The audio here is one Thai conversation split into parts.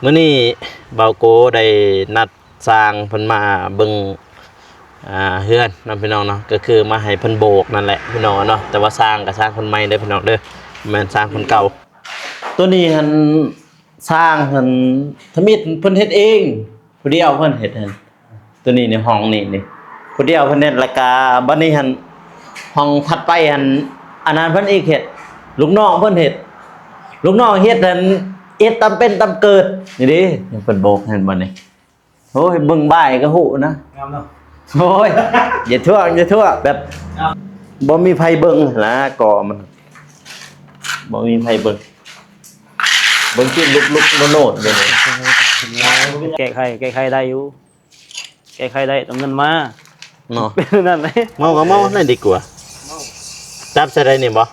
มื้อนี้เบาโกได้นัดสร้างเพิ่นมาเบิ่งเฮือนนำพี่น้องเนาะก็คือมาให้เพิ่นโบกนั่นแหละพี่น้องเนาะแต่ว่าสร้างก็สร้างคนใหม่เด้อพี่น้องเด้อแม่นสร้างคนเก่าตัวนี้หันสร้างหันทมิตเพิ่นเฮ็ดเองผู้เดียวเพิ่นเฮ็ดหั่นตัวนี้ในห้องนี่ผู้เดียวเพิ่นเฮ็ดแล้วก็บัดนี้หันห้องถัดไปหันอันนั้นเพิ่นอีกเฮ็ดลูกน้องเพิ่นเฮ็ดลูกน้องเฮ็ดหันเอ็ดตำเป็นตำเกิดนี่ดิเพิ่นโบกเห็นบ่นี่โอ้ยเบิ่งบ่ายก็ฮู้นะงามเนาะโอ้ยอย่าทั่วแบบบ่มีไผเบิ่งนะก่อมันบ่มีไผเบิ่งที่ลุกๆโนดๆเด้นี่แก้ไขได้อยู่แก้ไขได้ต้องเงินมาเนาะเป็นนั่นเลยเมาก็เมานั่นดีกว่าจับใส่ได้นี่บ่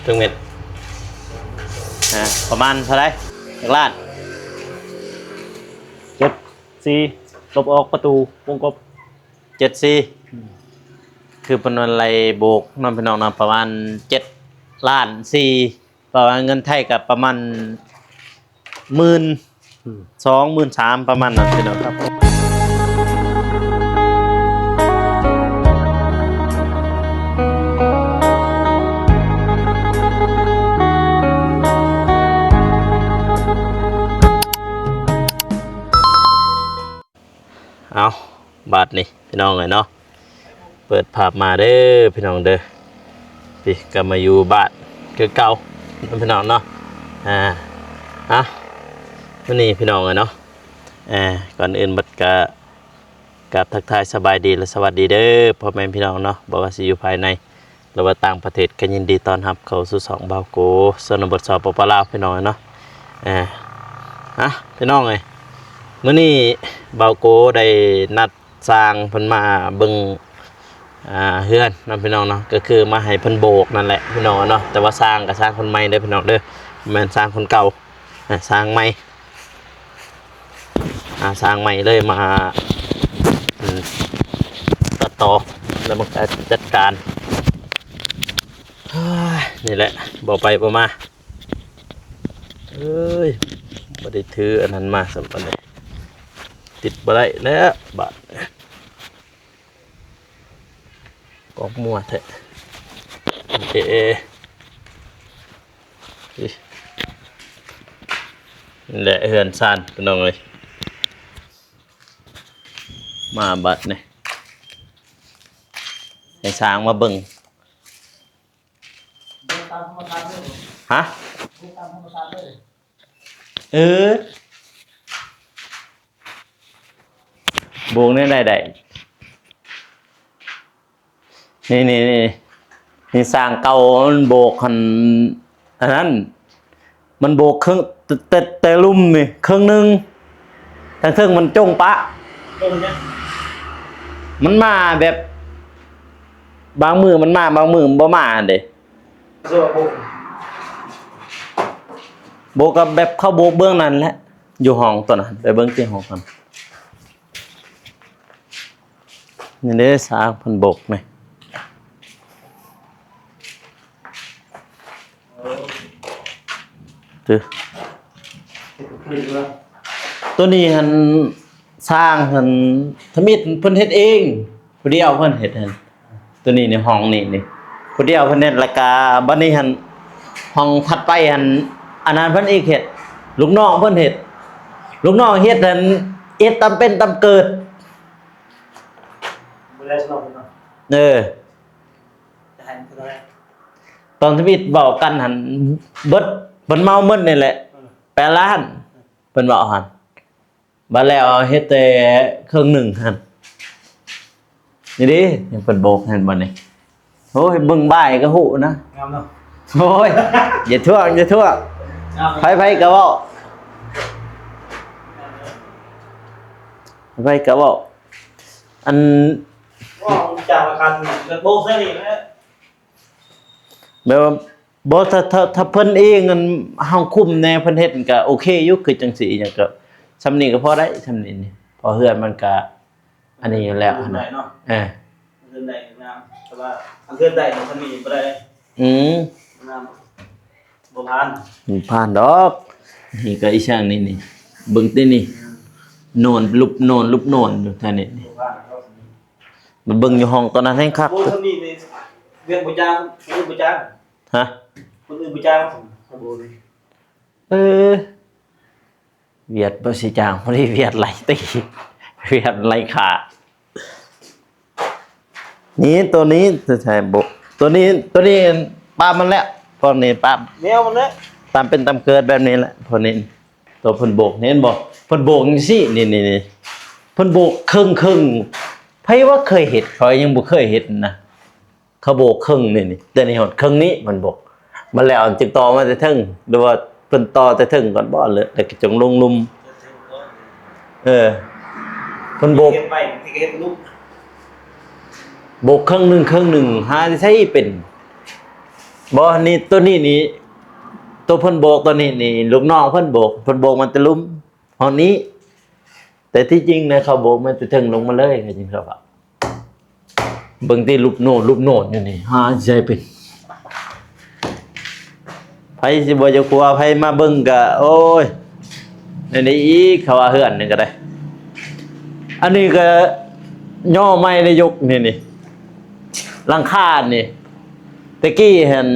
ถึงเม็ดประมาณเท่าไหร่1ล้าน7-4ลบออกประตูวงกบ74คือปนวนไรโบกน้องพี่น้องนะประมาณ7.4 ล้านประมาณเงินไทยกับประมาณ12,000 13,000ประมาณนั้นพี่น้องครับเอาบาทนี่พี่น้องเลยเนาะเปิดภาพมาเด้อพี่น้องเด้อพี่ก็มาอยู่บ้านคือเก่าพี่น้องเนาะวันนี้พี่น้องเลยเนาะก่อนอื่นบัดกับทักทายสบายดีและสวัสดีเด้อพ่อแม่พี่น้องเนาะบอกว่าสิอยู่ภายในหรือว่าต่างประเทศก็ยินดีต้อนรับเข้าสู่สองเบาโกชนบทสปปลาวพี่น้องเนาะพี่น้องเลยมื้อนี้เบาโกได้นัดสร้างเพิ่นมาเบิ่งเฮือนนำพี่น้องเนาะก็คือมาให้เพิ่นโบกนั่นแหละพี่น้องเนาะแต่ว่าสร้างก็สร้างคนใหม่เด้อพี่น้องเด้อแม่นสร้างคนเก่าสร้างใหม่สร้างใหม่เลยมาตัดต่อแล้วมันก็จัดการนี่แหละบ่ไปบ่มาเอ้ยบ่ได้ถืออันนั้นมาสำคัญเลยติดบ่ได้แล้วบาดกอกมัวแท้นี่แหละเฮือนซ่านพี่น้องเอ้ยมาบัดนี่ให้ช้างมาเบิ่งฮะโบกนี่ได้นี่สร้างเก่ามันโบกหันอันนั้นมันโบกครึ่งแต่ลุ่มนี่ครึ่งนึงทางเทิงมันจงปะมันมาแบบบางมือมันมาบางมือมันบ่มาเด้โบกกับแบบเข้าโบกเบื้องนั้นแหละอยู่ห้องตัวนั้นไปเบื้องที่ห้องกันนี่เด้สร้างเพิ่นโบกไหมตัวนี้หันสร้างหันทมิตเพิ่นเฮ็ดเองผู้เดียวเพิ่นเฮ็ดหั่นตัวนี้ในห้องนี่ผู้เดียวเพิ่นเฮ็ดแล้วก็บัดนี้หันห้องถัดไปหันอันนั้นเพิ่นอีกเฮ็ดลูกน้องเพิ่นเฮ็ดลูกน้องเฮ็ดหันเอ็ดตำเป็นตำเกิดบ่ได้สนองเนาะตอนทมิตเว้ากันหันเบิดเพิ่นเมาหมดนี่แหละ8 ล้านเพิ่นเว้าหั่นบัดแล้วเฮ็ดแต่ครึ่งหนึ่งหั่นนี่ดิยังเพิ่นโบกหั่นบ่นี่โอ้ยเบิ่งบ่ายก็ฮู้นะงามเนาะโอ้ยอย่าทั่วไผก็เว้าไผก็เว้าอันว่าจากอาการโบกซะนี่นะแบบว่าบ่ถ้าเพิ่นเองมันเฮาคุมแน่เพิ่นเฮ็ดก็โอเคอยู่คือจังซี่หยังก็ซำนี้ก็พอได้ซำนี้นี่พอเฮือนมันก็อันนี้อยู่แล้วนะเฮือนได้งามแต่ว่าเฮือนได้มันมีบ่ได้งาม บ่ผ่าน มีผ่านดอกนี่ก็อีช่างนี่เบิ่งตินี่โนนลุบโนนลุบโนนอยู่ท่านี่ บ่ผ่านครับ มันเบิ่งอยู่ห้องตอนนั้นแฮงคัก โบทำนี่ในเวียนบูจางคนอื่นบูจาง ฮะ คนอื่นบูจางโบนี่ เออเวียดบ่สิจางบ่ได้เวียดไหลตีเวียดไหลขานี่ตัวนี้จะใช่บ่ตัวนี้ปามันแล้วพอนี้ปา แมวมันเนี่ย ตามเป็นตามเกิดแบบนี้แหละพอนี้ตัวเพิ่นโบกเห็นบ่เพิ่นโบกจังซี่นี่เพิ่นโบกครึ่งไผว่าเคยเฮ็ดเขายังบ่เคยเฮ็ดนะเขาโบกครึ่งนี่แต่นี่ฮอดครึ่งนี้มันโบกมันแล้วจึงต่อมาแต่ถึงหรือว่าเพิ่นต่อแต่ถึงก่อนบ่เลยแล้วก็จงลงลุมเออเพิ่นโบก เก็บไปที่เก็บลูก โบกครึ่งหนึงหาสิใช้เป็นบ่นี่ตัวนี้นี่ตัวเพิ่นโบกตัวนี้นี่ลูกน้องเพิ่นโบกมันจะลุมห้องนี้ แต่ที่จริงนะเขาโบกมันจะถึงลงมาเลยจริงครับอ่ะเบิ่งที่ลูกโน่อยู่นี่หาสิใช้เป็นไผสิบ่จะกลัวไผมาเบิ่งก็โอ้ยนี่อีกเขาว่าเฮือนนี่ก็ได้อันนี้ก็ย่อไม้ได้ยกนี่หลังคานี่ตะกี้เห็น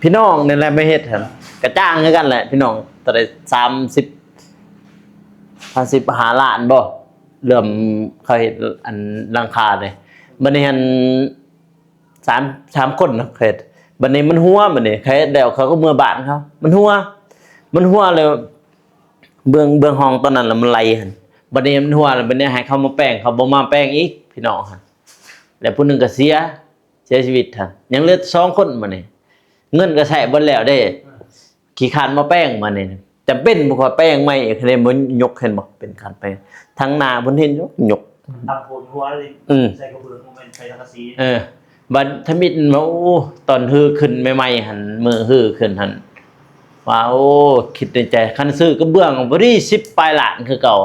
พี่น้องนี่แหละไม่เฮ็ดหั่นก็จ้างคือกันแหละพี่น้องตอนได้30 หาล้านบ่เริ่มเขาเฮ็ดอันหลังคานี่บัดนี้หั่น3คนเนาะเฮ็ดบัดนี้มันหัวบัดนี้ใครเฮ็ดแล้วเขาก็เมื่อบ้านเขามันหัวแล้วเบื้องห้องตอนนั้นแล้วมันไหลหั่นบัดนี้มันหัวแล้วบัดนี้ให้เขามาแป้งเขาบ่มาแป้งอีกพี่น้องหั่นแล้วผู้หนึงก็เสียชีวิตหั่นยังเหลือ2คนบัดนี้เงินก็ใช้เบิดแล้วเด้ขี้คร้านมาแป้งมานี่จำเป็นบ่ขอแป้งใหม่คะแนนบ่ยกเห็นบ่เป็นการแป้งทั้งหน้าเพิ่นเห็นยก ทำโผล่หัวเลยใส่กระเบื้องมันใส่ทังกะสี บัดทมิตมาโอ้ตอนฮือขึ้นใหม่ๆหั่นมือฮือขึ้นหั่นว่าโอ้คิดในใจคันซื้อกระเบื้องบ่ได้10ปลายล้านคือเก่า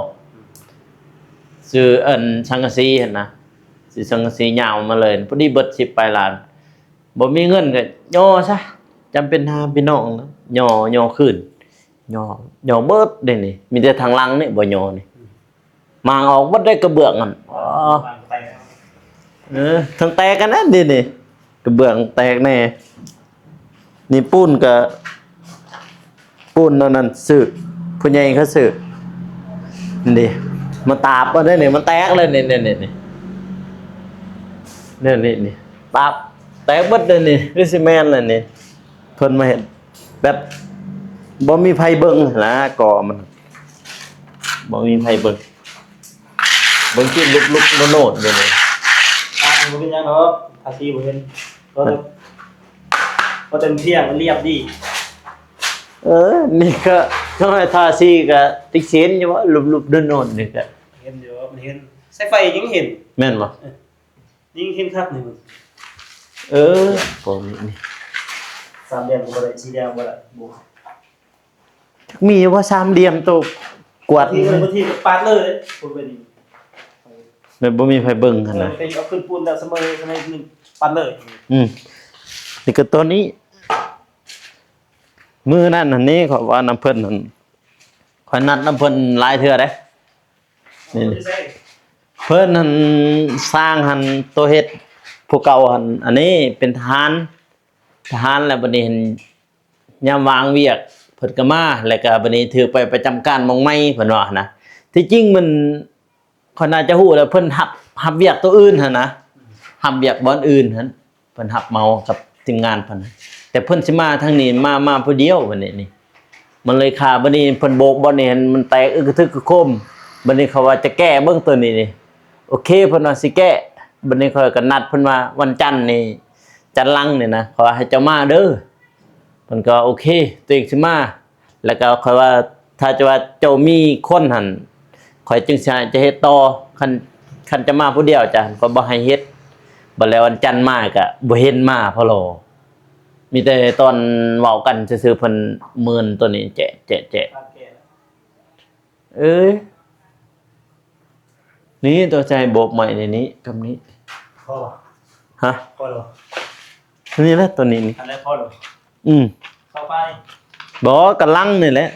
ซื้อสังกะสีหั่นนะสิสังกะสียาวมาเลยพอดีเบิด10ปลายล้านบ่มีเงินก็ย่อซะจำเป็นหาพี่น้องนะย่อขึ้นย่อเบิดเด้นี่มีแต่ทางหลังนี่บ่ย่อนี่มางออกบ่ได้กระเบื้องนั่นอ๋อทั้งแตกกันนะนี่กระเบื้องแตกแน่นี่ปูนนั่นซื้อผู้ใหญ่เขาซื้อนี่มันตาบมาได้นี่มันแตกเลยนี่ตาบแตกเบิดเลยนี่คือซีเมนต์เลยนี่เพิ่นมาเห็นแบบบ่มีไผเบิ่งนะก่อมันบ่มีไผเบิ่งที่ลุกโน่นๆเลยนี่ มันเป็นยังเนาะภาษีบ่เห็นก็เต็มเที่ยงมันเรียบดี นี่ก็ทำไมทาสีก็ติ๊กเซนอยู่ว่าลุบๆโน่นๆนี่ก็ เห็นอยู่มันเห็นใส่ไฟยังเห็น แม่นบ่ ยิ่งเห็นคักนี่มัน ผมนี่ สามเหลี่ยมก็บ่ได้สี่เหลี่ยมบ่ได้บ่ มีว่าสามเหลี่ยมตัวกวาด ที่บางทีปาดเลยพูดไปดี แบบบ่มีไผเบิ่งหั่นน่ะ ไปเอาขึ้นปูนแล้วเสมอนึงปาดเลย นี่ก็ตัวนี้มื้อนั้นอันนี้เขาว่าน้ำเพิ่นนั่นข่อยนัดน้ำเพิ่นหลายเทื่อเด้นี่เพิ่นหั่นสร้างหั่นตัวเฮ็ดผู้เก่าหั่นอันนี้เป็นทหารแล้วบัดนี้เห็นยามวางเวียกเพิ่นก็มาแล้วก็บัดนี้ถือไปประจำการหม่องใหม่เพิ่นว่านะที่จริงมันข่อยน่าจะฮู้แล้วเพิ่นรับเวียกตัวอื่นหั่นนะรับเวียกบ่อนอื่นหั่นเพิ่นรับเหมากับทีมงานเพิ่นแต่เพิ่นสิมาทางนี้มาผู้เดียวบัดนี้นี่มันเลยขาบัดนี้เพิ่นโบกบ่นี่เห็นมันแตกอึกกระทึกกระโคมบัดนี้เขาว่าจะแก้เบิ่งตัวนี้นี่โอเคเพิ่นว่าสิแก้บัดนี้เขาก็นัดเพิ่นว่าวันจันทร์นี่จันทร์ลังนี่นะขอให้เจ้ามาเด้อเพิ่นก็โอเคตัวเองสิมาแล้วก็ค่อยว่าถ้าจะว่าเจ้ามีคนหั่นข่อยจึงสิจะเฮ็ดต่อคันจะมาผู้เดียวจ้ะก็บ่ให้เฮ็ดบัดแล้ววันจันทร์มาก็บ่เห็นมาพอโลมีแต่ตอนเว้ากันซื่อๆเพิ่นหมื่นตัวนี้แจะนี่ตัวใจโบกใหม่ในนี้กับนี้ พอ ฮะ พอหรอ นี่แหละตัวนี้นี่ อันแรกพอหรอ เข้าไป บ่กำลังนี่แหละ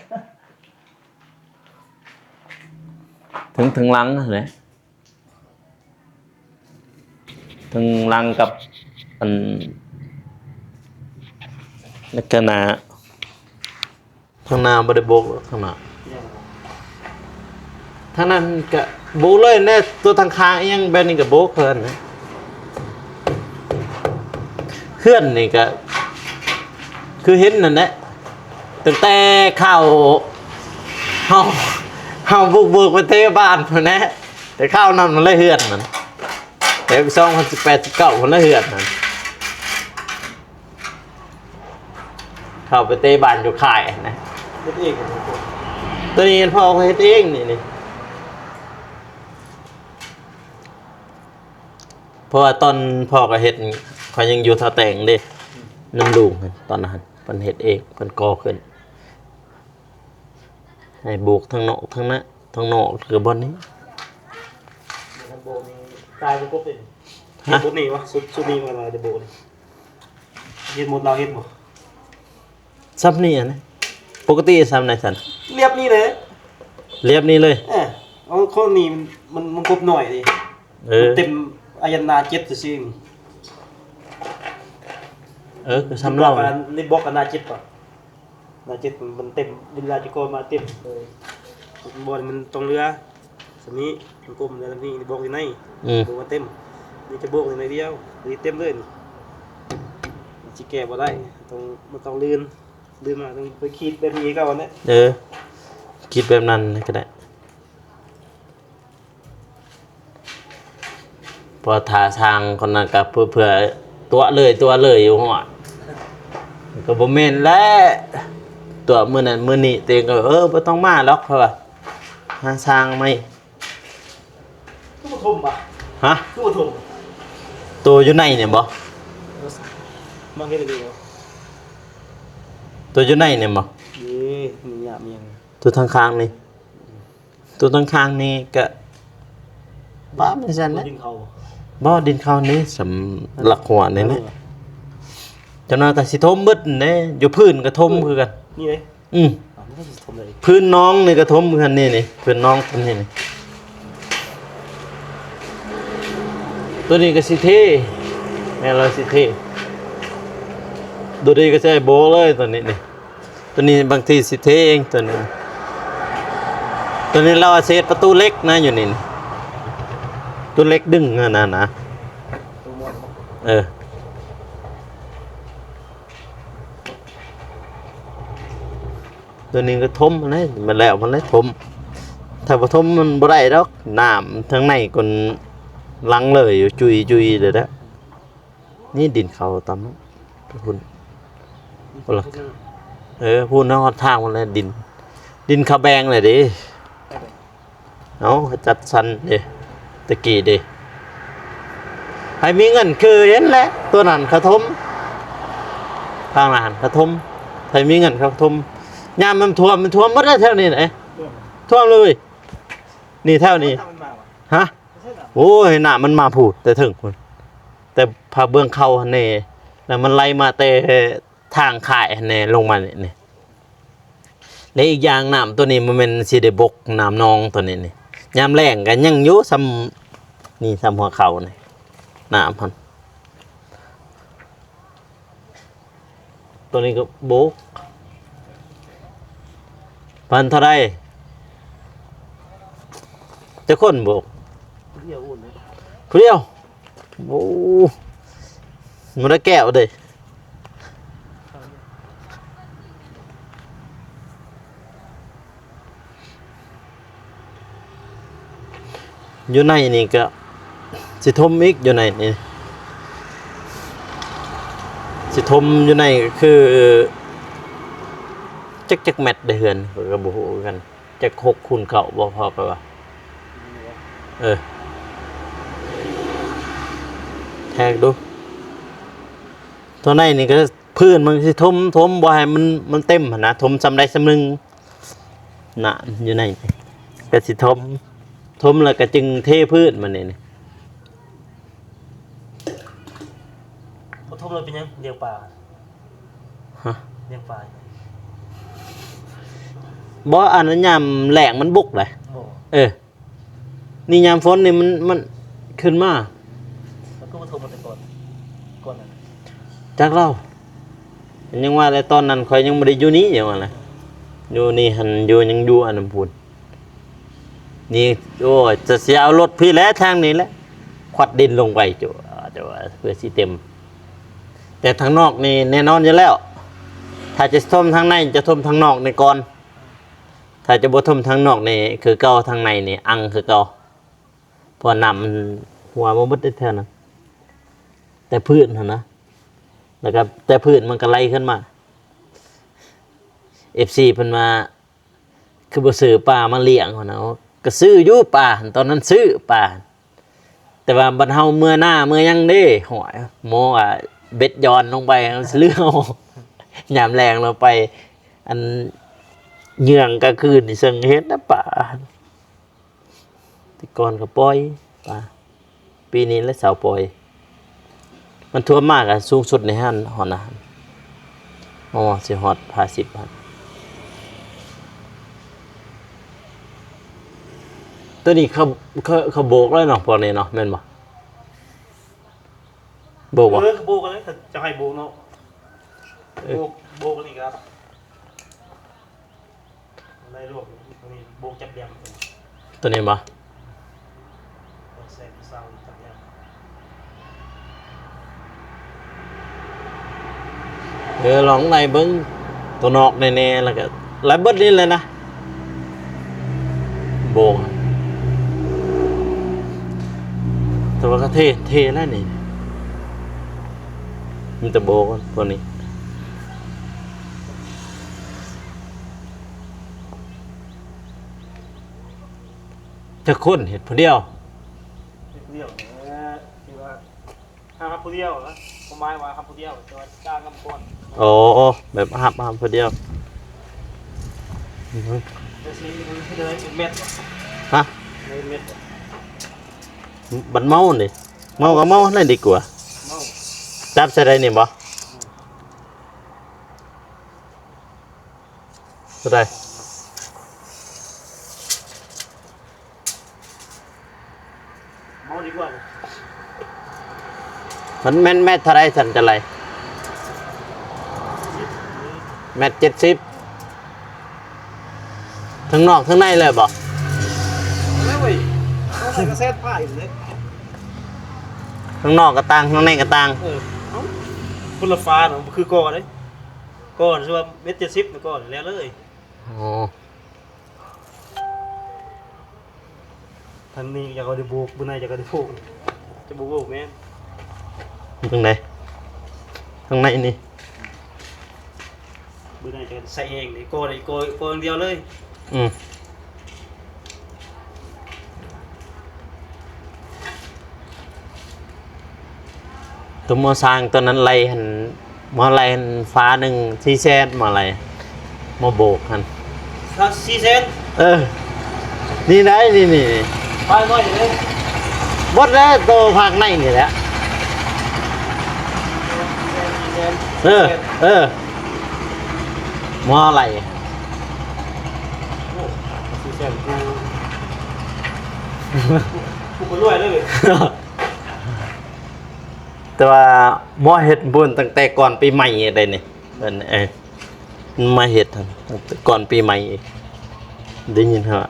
ถึงลังนั่นแหละถึงลังกับอันลักษณะทางหน้าบ่ได้โบกข้างหน้าทางนั้นก็โบกเลยแน่ตัวทางข้างอีหยังแบบนี้ก็โบกเพิ่นนะเคลื่อนนี่ก็คือเห็นนั่นแหละตั้งแต่เข้าเฮาบุกไปเทบ้านพุ่นแหละแต่เข้านั่นมันเลยเฮือนมันแต่2018 19พุ่นเลยเฮือนมันเข้าไปเตะบ้านอยู่ค่ายนะ เฮ็ดเองครับ ตัวนี้พ่อเขาเฮ็ดเองนี่เพราะว่าตอนพ่อก็เฮ็ดเขายังอยู่ท่าแต่งเด้น้ำลูกตอนนั้นเพิ่นเฮ็ดเองเพิ่นก่อขึ้นให้บุกทั้งนอกทั้งคือบอนนี้ ทำโบนี่ตายไปปุ๊บเลยเฮ็ดหมดนี่วะสุดนี่มาเลยโบนี่เฮ็ดหมดเราเฮ็ดบ่ ซ้ำนี่นะปกติซ้ำไหนสัน เรียบนี่เลย เรียบนี้เลย เอาคนนี้มันครบหน่อยดิ เต็มอายันนา7ซื่อๆ คือซ้ำเล่า นี่บอกกันนา7ป่ะนา7มันเต็มเวลาจะโกมาเต็มเลยบอลมันตรงเรือสนี้มันกลมแล้วนี่บอกอยู่ในบอกว่าเต็มนี่จะบอกอยู่ในเดียวนี่เต็มเลยนี่สิแก้บ่ได้มันต้องลื่นมาต้องไปคิดแบบนี้ก็วันนี้ คิดแบบนั้นก็ได้พอทาทางคนนั้นก็เพื่อตัวเลยอยู่หัวก็บ่แม่นแล้วตัวมื้อนั้นมื้อนี้เตงก็บ่ต้องมาหรอกเพราะว่าหาทางไหม คือบ่ทุ่มป่ะ ฮะ คือบ่ทุ่ม ตัวอยู่ในเนี่ยบ่ มาเฮ็ดได้บ่ ตัวอยู่ในเนี่ยบ่ นี่มีหยาบมีหยัง ตัวทางข้างนี่ตัวทางข้างนี่ก็บ้าไม่ซั่นแหละ ดินเขา บ่ดินเขานี่สำหลักหัวนี่นะจำนวนแต่สิทมเบิดเด้อยู่พื้นก็ทมคือกัน นี่เลย ไม่ได้ทำเลย พื้นน้องนี่ก็ทมคือกันนี่พื้นน้องตัวนี้นี่ตัวนี้ก็สิเทแม่เราสิเทตัวนี้ก็ใช้โบเลยตัวนี้นี่ตัวนี้บางทีสิเทเองตัวนี้เราเศษประตูเล็กนะอยู่นี่ตัวเล็กดึงนะ ตัวนี้ก็ทมมันเลยมันแล้วมันเลยทมถ้าบ่ทมมันบ่ได้ดอกน้ำทั้งในก่อนลังเลยอยู่จุยเลยนะนี่ดินเขาตำพุ่นพูดนะฮอดทางมันเลยดินเขาแบงเลยดิเอาจัดสรรดิตะกี้ดิให้มีเงินคือเห็นแหละตัวนั้นเขาทมทางนั้นเขาทมให้มีเงินเขาทมยามมันท่วมหมดแล้วแถวนี้ไหนท่วมเลยนี่แถวนี้ฮะโอ้ยหน้ามันมาพูดแต่ถึงคุณแต่พาเบื้องเข้าหั่นนี่แล้วมันไล่มาแต่ทางข่ายหั่นนี่ลงมานี่และอีกอย่างน้ำตัวนี้มันเป็นสิได้บกน้ำนองตัวนี้นี่ยามแล้งก็ยังอยู่ซ้ำนี่ซ้ำหัวเข่านี่น้ำพันตัวนี้ก็บกพันเท่าไรจะคนบก เรียวอุ่นเลย เปรี้ยวโอ้มันได้แก้วเลยอยู่ในนี่ก็สิทมอีกอยู่ในนี่สิทมอยู่ในก็คือจักแมตได้เฮือนก็บ่ฮู้กันจัก6คูณเข้าบ่พอไปว่าแทกดูตัวในนี่ก็พื้นมันสิทมบ่ให้มันเต็มหั่นนะทมซำใดซำหนึงน่ะอยู่ในก็สิทมแล้วก็จึงเทพื้นมันนี่ เขาทุ่มเลยเป็นยังเดียวป่า ฮะ เลี้ยงปลา บ่อันนั้นยามแหลงมันบุกเลย โอ้ นี่ยามฝนนี่มันขึ้นมา แล้วก็มาโทรมาแต่ก่อนนั้น จักเล่ายังว่าแต่ตอนนั้นข่อยยังบ่ได้อยู่นี่อย่างว่าล่ะอยู่นี่หันอยู่ยังอยู่อันนั้นพูดนี่โอ้ยจะสิเอารถพี่แล้วทางนี้แหละขวัดดินลงไปจ้ะว่าเพื่อสิเต็มแต่ทางนอกนี่แน่นอนอยู่แล้ว ถ้าจะท่มทางในจะท่มทางนอกนี่ก่อนถ้าจะบ่ท่มทางนอกนี่คือเก่าทางในนี่อังคือเก่าเพราะน้ำมันหัวบ่หมดได้แท้นะแต่พื้นหั่นนะแล้วก็แต่พื้นมันก็ไหลขึ้นมา FC เพิ่นมาคือบ่ซื้อปลามาเลี้ยงหั่นนะก็ซื้ออยู่ปลาตอนนั้นซื้อปลาแต่ว่าบัดเฮาเมื่อหน้าเมื่อยังเด้หอยโมอ่ะเบ็ดย้อนลงไปมันสิเลือกเอายามแรงเราไปอันเหยื่องกลางคืนนี่เซิงเฮ็ดนะปลาแต่ก่อนก็ปล่อยปลาปีนี้แล้วสาวปล่อยมันท่วมมากอ่ะสูงสุดในห้านหอนอาหารอ๋อสิฮอด50 บาทตัวนี้เขาโบกเลยเนาะพอนี้เนาะแม่นบ่โบกบ่ โบกันเลยจะให้โบเนาะโบกันอีกครับในรวมนี่โบจับแยม ตัวนี้บ่ แสงเศร้าจับแยม ลองในเบิ่งตัวนอกแน่ๆแล้วก็หลายเบิดนี่เลยนะโบกแต่ว่าก็เท่แล้วนี่มีแต่โบกพวกนี้จะคนเห็ดผู้เดียว ผู้เดียวที่ว่าห้ามผู้เดียวนะผมหมายว่าห้ามผู้เดียวแต่ว่าจ้างกำก่อน โอ้แบบหับผู้เดียว จะซื้อเลยเป็นเม็ด ฮะ เม็ด บัดเมานี่เมาก็เมานั่นดีกว่า เมา จับใส่ได้นี่บ่ก็ได้ เมาดีกว่า มันแม่นเท่าไรสันจะไรแม่70ทั้งนอกทั้งในเลยบ่ ไม่เว้ยต้องใส่กระแสผ้าอีกเลย ทั้งนอกก็ต่างทั้งในก็ต่าง คนละฟ้าเนาะคือก่อนเลยก่อนใช่ว่าเม็ด70นะก่อนแล้วเลย อ๋อ ทางนี้อยากเอาได้บุกบนไหนอยากเอาได้บุกจะบุกแม่ ตรงไหนข้างในนี่ บนไหนจะใส่เองเลยก่อนเลยก่อนเดียวเลย ตัวมอสร้างตัวนั้นไรหันมอไรหันฟ้าหนึ่งที่แซดมาอะไรมาโบกหัน ถ้า4 เซน นี่ได้นี่ ไปน้อยเลย บดแล้วตัวภาคในนี่แหละมออะไร 4 เซนกูก็รวยเลย แต่ว่าหมอเห็ดบุญตั้งแต่ก่อนปีใหม่ได้นี่มาเห็ดตั้งแต่ก่อนปีใหม่อีกได้ยินเหรอ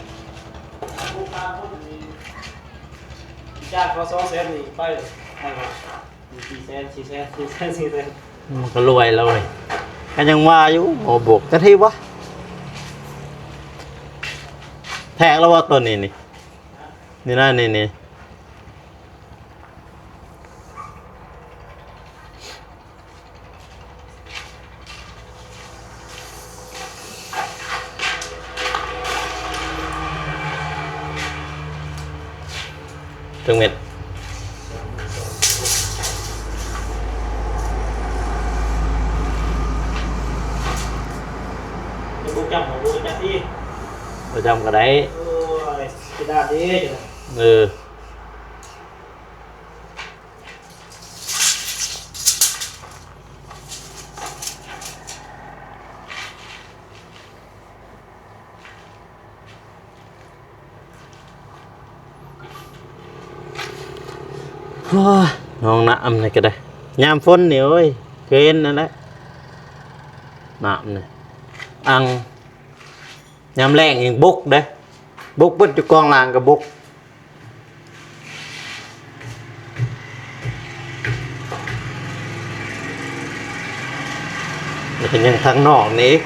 จ้างเขา2 เซนนี่ไปให้มา4 เซน 4 เซน 4 เซน 4 เซน มันก็รวยแล้วเลยก็ยังว่าอยู่โอ้บกจะที่วะแทงแล้วว่าตัวนี้นี่น่านี่ตึงเม็ด บุกจับที่ ประจำก็ได้ โอ้ยกระดาษดิ ม โอ้ยน้องน้ำนี่ก็ได้ยามฝนนี่โอ้ยเคยเห็นนั่นแหละน้ำนี่อังยามแรงอีกบุกเด้บุกเบิดอยู่กองลางกับบุกนี่เป็นยังทางนอกนี่อีก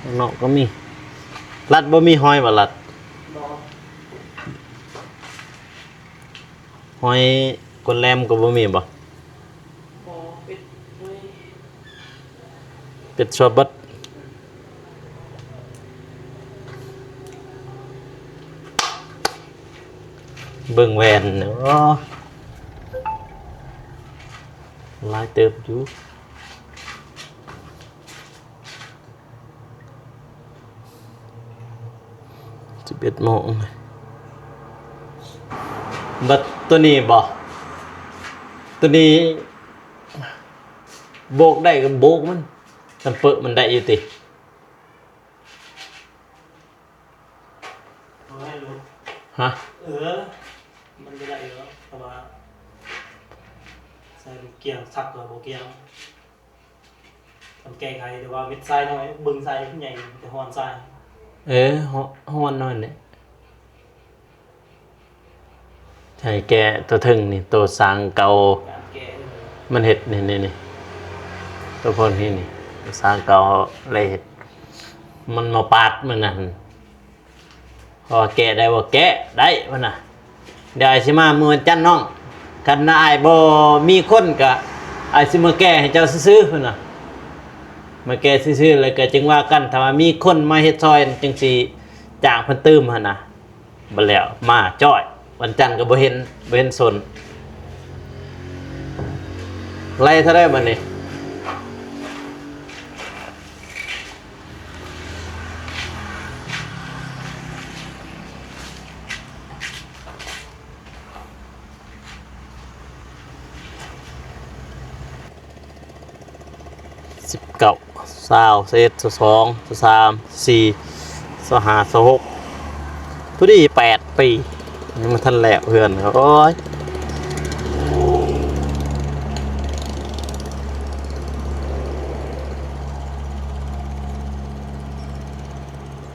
ทางนอกก็มีรัดบ่มีหอยบ่รัด บ่ หอยกนแลมก็บ่มีบ่ บ่ปิดไว้ เป็ดชอบัดเบิ่งแหวนเนาะหลายเติบอยู่11 โมงบัดตัวนี้บ่ตัวนี้โบกได้ก็โบกมันตำเปอะมันได้อยู่ติ เอาให้รู้ ฮะ มันจะได้อยู่แล้วแต่ว่าใส่ลูกเกียงสักกับโบเกียงทำแกงไงแต่ว่าเม็ดทรายน้อยบึงทรายขึ้นใหญ่แต่หอนทราย ฮ้อนหน่อยนี่ใช่แกตัวถึงนี่ตัวสร้างเก่า การแก้ มันเห็ดนี่ตัวพนที่นี่สร้างเก่าเลยเห็ดมันมาปาดมันนั่นพอแกะได้ว่าแกะได้วะน่ะเดี๋ยวไอ้สิมามือวันจันทร์น้องกันนะไอ้บ่มีคนกะไอ้สิมาแก้ให้เจ้าซื้อๆพุ่นน่ะมาแก้ซื้อๆเลยก็จึงว่ากันถ้าว่ามีคนมาเฮ็ดซอยจังสิจ้างเพิ่นตื้มหั่นน่ะบ่แล้วมาจ้อยวันจันทร์ก็บ่เห็นสนไล่เท่าได้บัดนี้19 20 21 22 23 24 25 26ทุกที8 ปียังมาทันแล้วเพื่อนโอ้ย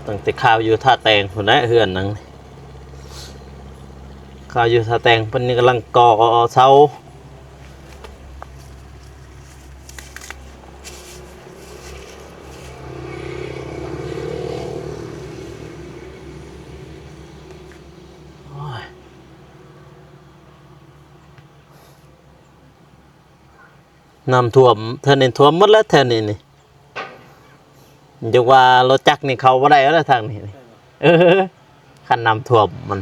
ตั้งแต่ข่าวอยู่ท่าแตงคนนั้นเพื่อนนังข่าวอยู่ท่าแตงเพิ่นนี่กำลังก่อเสาน้ำท่วมเท่านี้ท่วมหมดแล้วแถวนี้นี่จังว่ารถจักรนี่เข้าบ่ได้แล้วทางนี้นี่คันน้ำท่วมมัน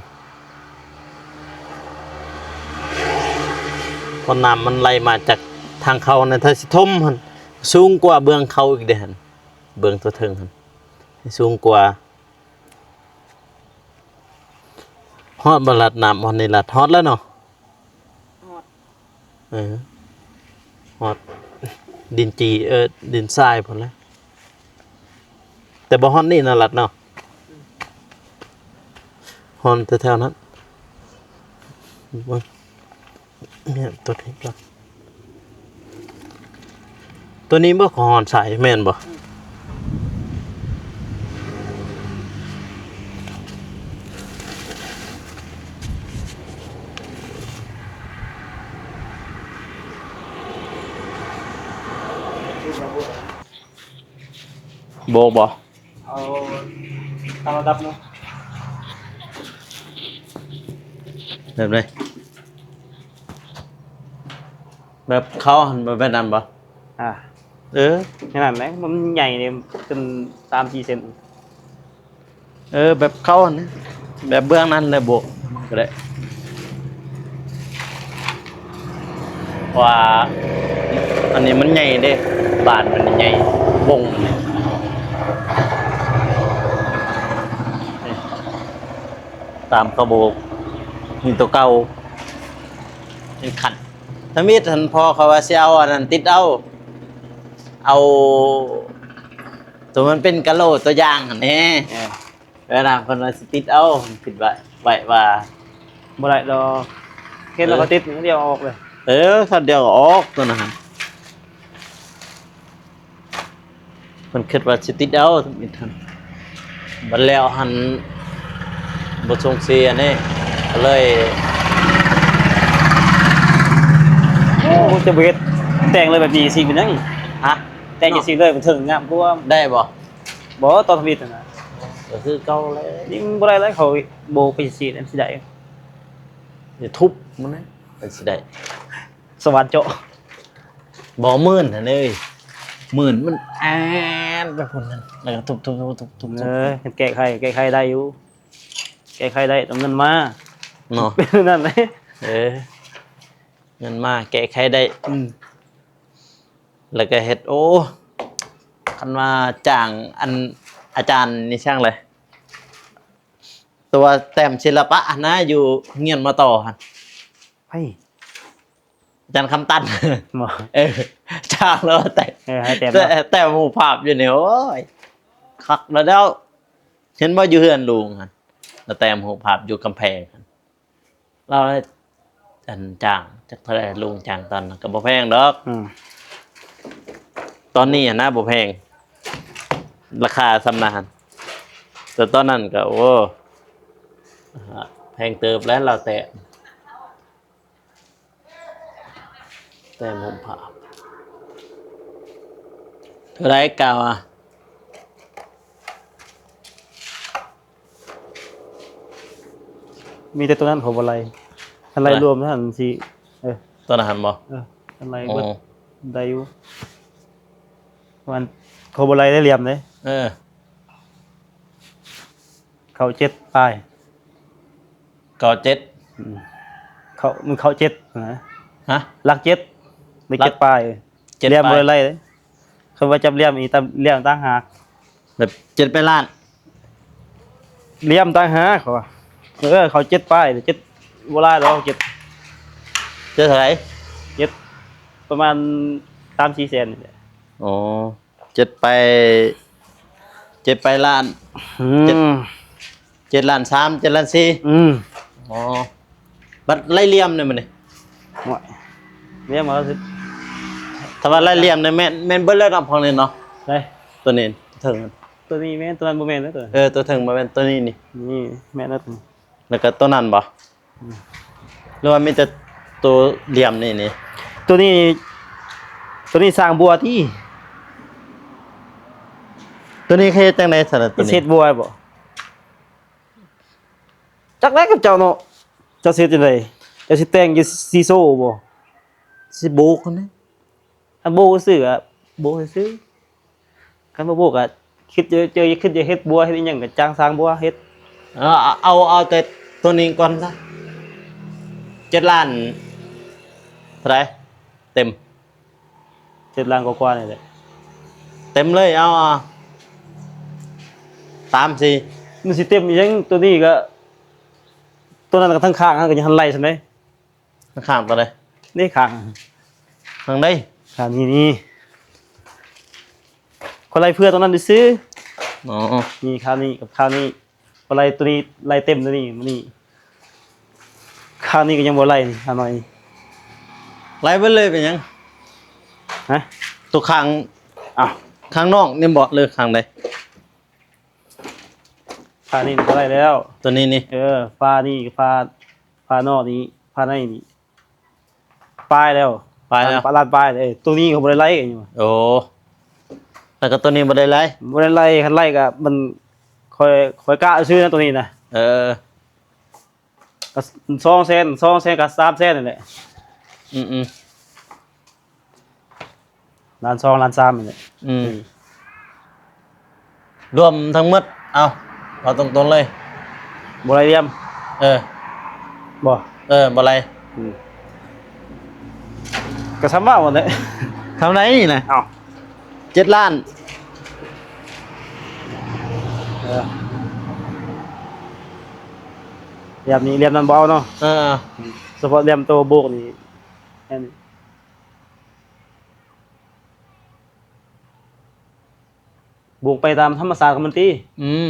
เพราะน้ำมันไหลมาจากทางเขาในทสิทมหั่นสูงกว่าเบื้องเขาอีกเด้หั่นเบื้องตัวเทิงหั่นสูงกว่าฮอดบ่ลัดน้ำฮอดนี่ลัดฮอดแล้วเนาะฮอดฮอดดินจีดินทรายพุ่นแล้วแต่บ่ฮอดนี่น่ะลัดเนาะฮอดแถวๆนั้นเบิ่งเนี่ยตัวนี้ก่อนตัวนี้บ่ของฮอดสายแม่นบ่บ่บ่ เอาตามระดับเนาะ แบบไหนแบบเขาหันมาแบบนั้นบ่ ขนาดไหนมันใหญ่เนี่ยจน3-4 เซน แบบเขาหันนะแบบเบื้องนั้นเลยโบกก็ได้ว่าอันนี้มันใหญ่เด้บานมันใหญ่วงมันนี่ตามกระโบกมีตัวเก่าเป็นขัดถ้ามีทันพอเขาว่าสิเอาอันนั้นติดเอาตัวมันเป็นกะโหลตัวอย่างอันนี้ เวลาคนมาสิติดเอาผิดไว้ว่า บ่ได้ดอกเห็นแล้วก็ติดอย่างเดียวออกเลย เขาเดียวก็ออกตัวนะฮะมันคิดว่าสิติดเอาทำอิทันบัดแล้วหันบ่ทรงเสียนี่ก็เลย โอ้จะเวทแต่งเลยแบบนี้สิเป็นยัง ฮะ แต่งจังซี่เลยมันถึงงามกว่า ได้บ่ บ่ตอนทวีตนะ ก็คือเก่าเลย ยิ่งบ่ได้แล้วเขาโบกไปสิอันสิได้ จะทุบมันนะเป็นสิได้ สวรรค์เจาะ บ่หมื่นหั่นเอ้ยหมื่นมันแอนไปพุ่นนั่นแล้วก็ทุบ เออแก้ไขได้อยู่แก้ไขได้ต้องเงินมา เนาะ เป็นนั่นเลย เงินมาแก้ไขได้ แล้วก็เฮ็ดโอ้คันว่าจ้างอันอาจารย์นี่ช่างเลย ตัวแต้มศิลปะนะอยู่เงียนมาต่อหั่น ไอ้ อาจารย์คำตัน หมอ จ้างแล้วแต่ ให้แต้ม แต่หมู่ภาพอยู่เนี่ยโอ้ยคักแล้วเห็นว่าอยู่เฮือนลุงหั่นแล้วแต่หมู่ภาพอยู่กำแพงหั่นเราอันจ้างจักเท่าไหร่ลุงจ้างตอนนั้นก็บ่แพงดอก ตอนนี้อะนะบ่แพงราคาสำนาญแต่ตอนนั้นก็โอ้แพงเติบแล้วเราแต่มุมภาพเท่าไรกล่าวอ่ะ มีแต่ตัวนั้นผมอะไรอะไรรวมท่านสิ ตอนอาหารบ่ อะไร อ๋ เบิด อ ได้อยู่มันโคบอะไรได้เหลี่ยมเลย เออ เขาเจ็ดปลาย ก่อเจ็ด เขาเจ็ดนะ ฮะ ลักเจ็ดไม่เจ็ดปลาย เจ็ด เหลี่ยม ปลาย อะไรเลยคำว่าจำเหลี่ยมอีตำเหลี่ยมตั้งหาก แบบเจ็ดไปล้าน เหลี่ยมตั้งหากเขาว่าเขาเจ็ดปลายเจ็ดโบราณเราเจ็ด เจ็ดเท่าไหร่ เจ็ดประมาณ3-4 แสนนี่แหละ อ๋อเจ็ดไปล้าน เจ็ด 7 ล้าน 3 7 ล้าน 4อ๋อบัดไล่เหลี่ยมเนี่ยมันนี่ ห่วยเหลี่ยมเอาสิ ถ้าว่าไล่เหลี่ยมเนี่ยแม่นเบิดแล้วเนาะพองนี่เนาะ ได้ ตัวนี้ถึง ตัวนี้แม่นตัวนั้นบ่แม่นนะตัว ตัวถึงมาเป็นตัวนี้นี่ นี่แม่นนะตัว แล้วก็ตัวนั้นบ่หรือว่ามีแต่ตัวเหลี่ยมนี่ ตัวนี้สร้างบัวที่ ตัวนี้คือจังได๋สำหรับตัว เศ นี้ ษบัวบ่จักแรกกับเจ้าเนาะเจ้าเศษจังไดเจ้าสิแต่งอยู่ซีโซ่บ่ สิโบกนะ อันโบซื่ออะโบซื่อคันบ่โบก็คิดเจอคิดจะเฮ็ดบัวเฮ็ดอีหยังก็จ้างสร้างบัวเฮ็ด เอาแต่ตัวนี้ก่อนซะ7 ล้านเท่าไหร่เต็ม 7 ล้านกว่าๆนี่แหละ เต็มเลยเอา3 4 มันสิเต็มอีหยังตัวนี้ก็ตัวนั้นก็ทั้งข้างก็ยังหันไหลซั่นเด้ ข้างตัวใด นี่ข้าง ทางใด ข้างนี่คนไหลเพื่อตรงนั้นซื้อ อ๋อ นี่ข้างนี้กับข้างนี้คนไหลตัวนี้ไหลเต็มตัวนี้มันนี่ข้างนี้ก็ยังบ่ไหลนี่ข้างน้อยนี่ ไล่ไปเลยเป็นหยัง ฮะ ตัวข้าง อ้าว ข้างนอกนี่บ่เลยข้างใด ฟ้านี่มันก็ได้แล้ว ตัวนี้นี่ ฟ้านี่ฟ้านอกนี้ฟ้าในนี่ป้ายแล้ว ไปแล้ว ลาดป้ายเลยตัวนี้เขาบ่ได้ไล่กันอยู่ โอ้แล้วก็ตัวนี้บ่ได้ไล่ บ่ได้ไล่คันไล่ก็มันค่อยกะซื้อนะตัวนี้นะ เออ ก็2 แสนกับ3 แสนนั่นแหละ อืม ล้าน2ล้าน3นี่แหละ รวมทั้งหมดเอาตรงๆเลย บ่ได้เรียม เออ บ่ บ่ไร ก็ซ้ำว่าหมดเลย ทำไรนี่นะ เอ้า 7 ล้าน เรียมนี้เรียมนั้นเบาเนาะ เฉพาะเรียมตัวโบกนี่แค่นี้โบกไปตามธรรมศาสตร์ของมันตี อืม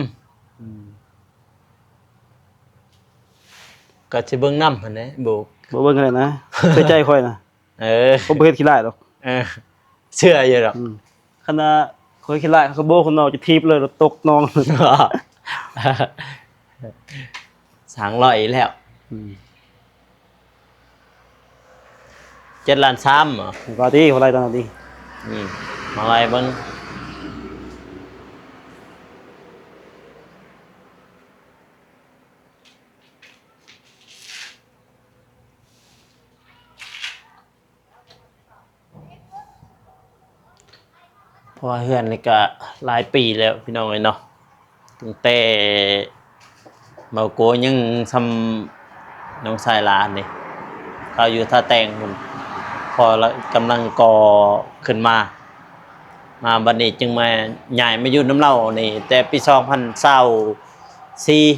ก็สิเบิ่งนำหั่นแหละโบก บ่เบิ่งกันเลยนะเชื่อใจค่อยนะ เออ ผมบ่เฮ็ดขี้ร้ายหรอก เออเชื่ออยู่ดอก คณะค่อยขี้ร้ายเขาโบกคนนอกจะทีบเลยแล้วตกนอง สางร้อยอีกแล้ว7ล้าน3เหรอ ว่าดีว่าไรตอนนั้นดี มาไล่เบิ่งเพราะว่าเฮือนนี่ก็หลายปีแล้วพี่น้องเอ้ยเนาะตั้งแต่เมาโกยังทำน้องชายหลานนี่เขาอยู่ท่าแตงพุ่นพอแล้วกำลังก่อขึ้นมาบัดนี้จึงมาย้ายมาอยู่น้ำเล่านี่แต่ปี2024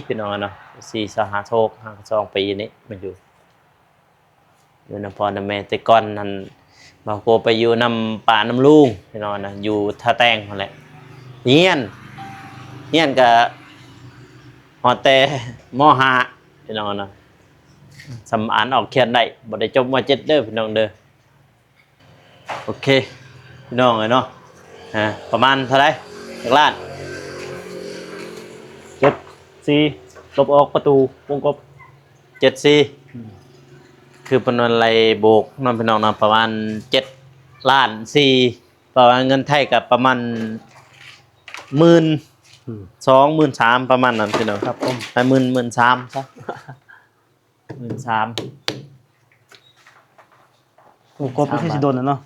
พี่น้องเนาะ2 ปีนี้มันอยู่นำพ่อนำแม่แต่ก่อนนั้นมาโกไปอยู่นำป่าน้ำลุงพี่น้องนะอยู่ท่าแตงนั่นแหละเฮียนก็ฮอดแต่ม.5พี่น้องนะสำอ่านออกเขียนได้บ่ได้จบม.7เด้อพี่น้องเด้อโอเคพี่น้องเอ้ยเนาะประมาณเท่าไหร่จักล้าน 7 4ลบออกประตูวงกบ 74คือเป็นอะไรโบกน้องพี่น้องนะประมาณ7ล้าน4ประมาณเงินไทยกับประมาณ12,000 13,000ประมาณนั้นพี่น้อง ครับผม ไป13,000ซะ13,000 วงกบมันคือสิโดนน่ะเนาะ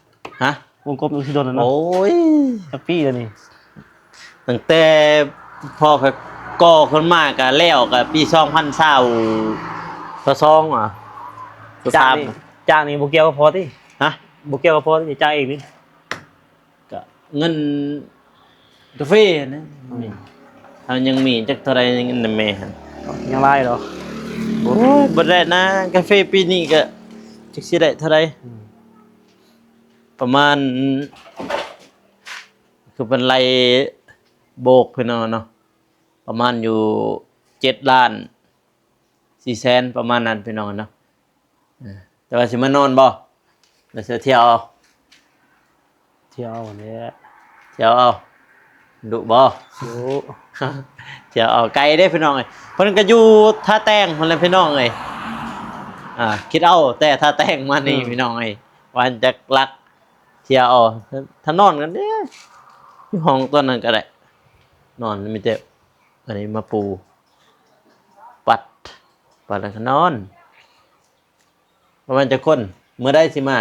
ฮะ วงกบมันคือสิโดนน่ะเนาะ โอ้ย สักปีแล้วนี่ ตั้งแต่พ่อเขาก่อขึ้นมาก็แล้วก็ปี2020อ่ะ จ้างนี่บ่เกี่ยวกับพอติ ฮะ บ่เกี่ยวกับพอติจ้างเองนี่ ก็เงินกาแฟนะทางยังมีจักเท่าไรเงินแม่หั่น ยังลายเหรอ โอ้ยบ่ได้นะกาแฟปีนี้ก็จักสิได้เท่าไรประมาณคือเป็นไรโบกพี่น้องเนาะประมาณอยู่7ล้าน4แสนประมาณนั้นพี่น้องเนาะแต่ว่าสิมานอนบ่แล้วสิเที่ยวเอา เที่ยววันนี้ เที่ยวเอาดุบ่ อยู่ เที่ยวเอาไกลเด้พี่น้องเอ้ยเพิ่นก็อยู่ท่าแตงพุ่นแหละพี่น้องเอ้ยคิดเอาแต่ท่าแตงมานี่พี่น้องเอ้ยวันจักรักเที่ยวเอาถ้านอนกันเด้อยู่ห้องตัวนั้นก็ได้นอนมีแต่อันนี้มาปูปัดแล้วก็นอนประมาณจะคนเมื่อได้สิมา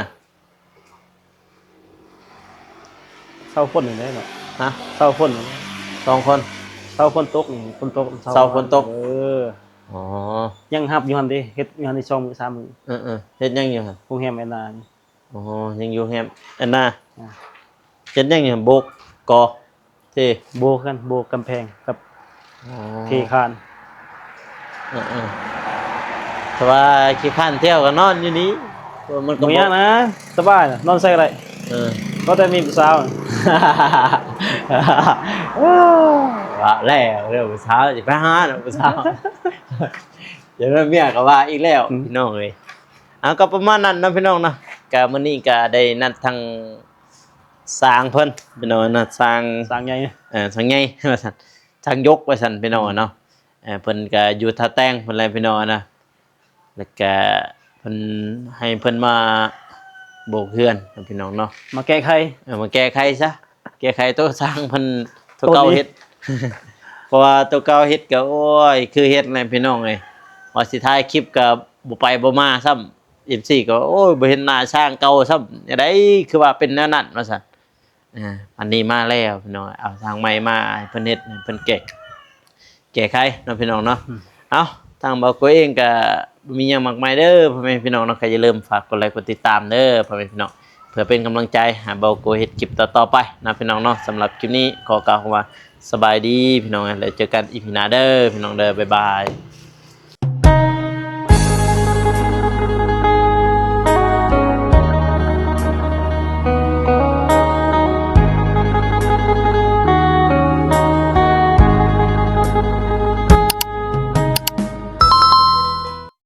เศร้าคนอยู่ได้เนาะ ฮะ เศร้าคน 2 คน เศร้าคนตกนี่คนตก เศร้าคนตก อ๋อ ยังหับอยู่หั่นเด้เฮ็ดอยู่หั่นใน2มื้อ3มื้อ เฮ็ดยังอยู่หั่น โรงแรมแอนนานี่ อ๋อยังอยู่แฮมอันน่ะ อ่า เฮ็ดยังอยู่โบกกอเท่ โบกันโบกำแพงกับ อ๋อ เทคาน แต่ว่าขี้ข้านเที่ยวก็นอนอยู่นี้มันก็ บ่ยากนะสบายน่ะนอนใส่ก็ได้ เออ ก็แต่มีผู้สาวน่ะ ว่าแล้วเรื่องผู้สาวสิไปหาเนาะผู้สาวเดี๋ยวเมียก็ว่าอีกแล้วพี่น้องเอ้ยก็ประมาณนั้นนะพี่น้องนะก็มื้อนี้ก็ได้นัดทางสร้างเพิ่นพี่น้องนะสร้าง สร้างใหญ่นะ สร้างใหญ่ ว่าซั่นสร้างยกว่าซั่นพี่น้องเนาะเพิ่นก็อยู่ท่าแตงเพิ่นอะไรพี่น้องนะแล้วก็เพิ่นให้เพิ่นมาโบกเฮือนพี่น้องเนาะ มาแก้ไข มาแก้ไขซะแก้ไขตัวสร้างเพิ่นตัวเก่าเฮ็ด เพราะว่าตัวเก่าเฮ็ดก็โอ้ยคือเฮ็ดแหละพี่น้องเอ้ยว่าสิถ่ายคลิปก็บ่ไปบ่มาซ้ำ MC ก็โอ้ยบ่เห็นหน้าช่างเก่าซ้ำจังได๋คือว่าเป็นแนวนั้นว่าซั่นอันนี้มาแล้วพี่น้องเอาทางใหม่มาให้เพิ่นเฮ็ดให้เพิ่นแก้ไขเนาะพี่น้องเนาะเอาทางบ่าวโกเองก็มีหยังมากมายเด้อพ่อแม่พี่น้องเนาะก็อย่าลืมฝากกดไลค์กดติดตามเด้อพ่อแม่พี่น้องเพื่อเป็นกำลังใจให้บ่าวโกเฮ็ดคลิปต่อๆไปนะพี่น้องเนาะสำหรับคลิปนี้ขอกล่าวคำว่าสบายดีพี่น้องแล้วเจอกันอีพีหน้าเด้อพี่น้องเด้อบ๊ายบาย